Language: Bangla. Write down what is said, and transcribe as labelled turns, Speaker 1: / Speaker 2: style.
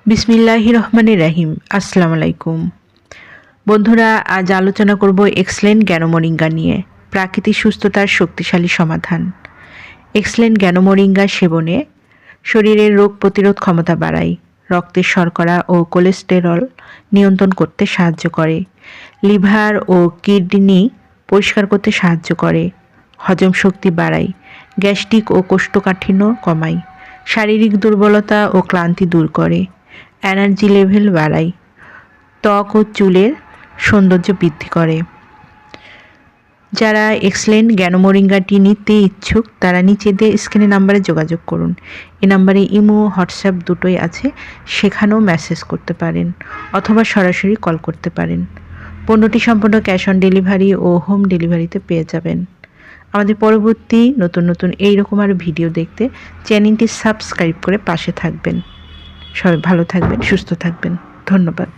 Speaker 1: বিসমিল্লাহির রহমানির রহিম। আসসালামু আলাইকুম বন্ধুরা, আজ আলোচনা করব এক্সেলেন্ট জ্ঞানমোরিঙ্গা নিয়ে, প্রাকৃতিক সুস্থতার শক্তিশালী সমাধান। এক্সেলেন্ট জ্ঞানমোরিঙ্গা সেবনে শরীরের রোগ প্রতিরোধ ক্ষমতা বাড়ায়, রক্তের শর্করা ও কোলেস্টেরল নিয়ন্ত্রণ করতে সাহায্য করে, লিভার ও কিডনি পরিষ্কার করতে সাহায্য করে, হজম শক্তি বাড়ায়, গ্যাস্ট্রিক ও কোষ্ঠকাঠিন্য কমায়, শারীরিক দুর্বলতা ও ক্লান্তি দূর করে, এনার্জি লেভেল বাড়ায়, ত্বক ও চুলের সৌন্দর্য বৃদ্ধি করে। যারা এক্সেলেন্ট জ্ঞানমোরিঙ্গাটি নিতে ইচ্ছুক তারা নিচে দিয়ে স্ক্রিনে নাম্বারে যোগাযোগ করুন। এই নাম্বারে ইমো, হোয়াটসঅ্যাপ দুটোই আছে, সেখানেও মেসেজ করতে পারেন অথবা সরাসরি কল করতে পারেন। পণ্যটি সম্পূর্ণ ক্যাশ অন ডেলিভারি ও হোম ডেলিভারিতে পেয়ে যাবেন। আমাদের পরবর্তী নতুন এইরকম আরও ভিডিও দেখতে চ্যানেলটি সাবস্ক্রাইব করে পাশে থাকবেন। সবাই ভালো থাকবেন, সুস্থ থাকবেন। ধন্যবাদ।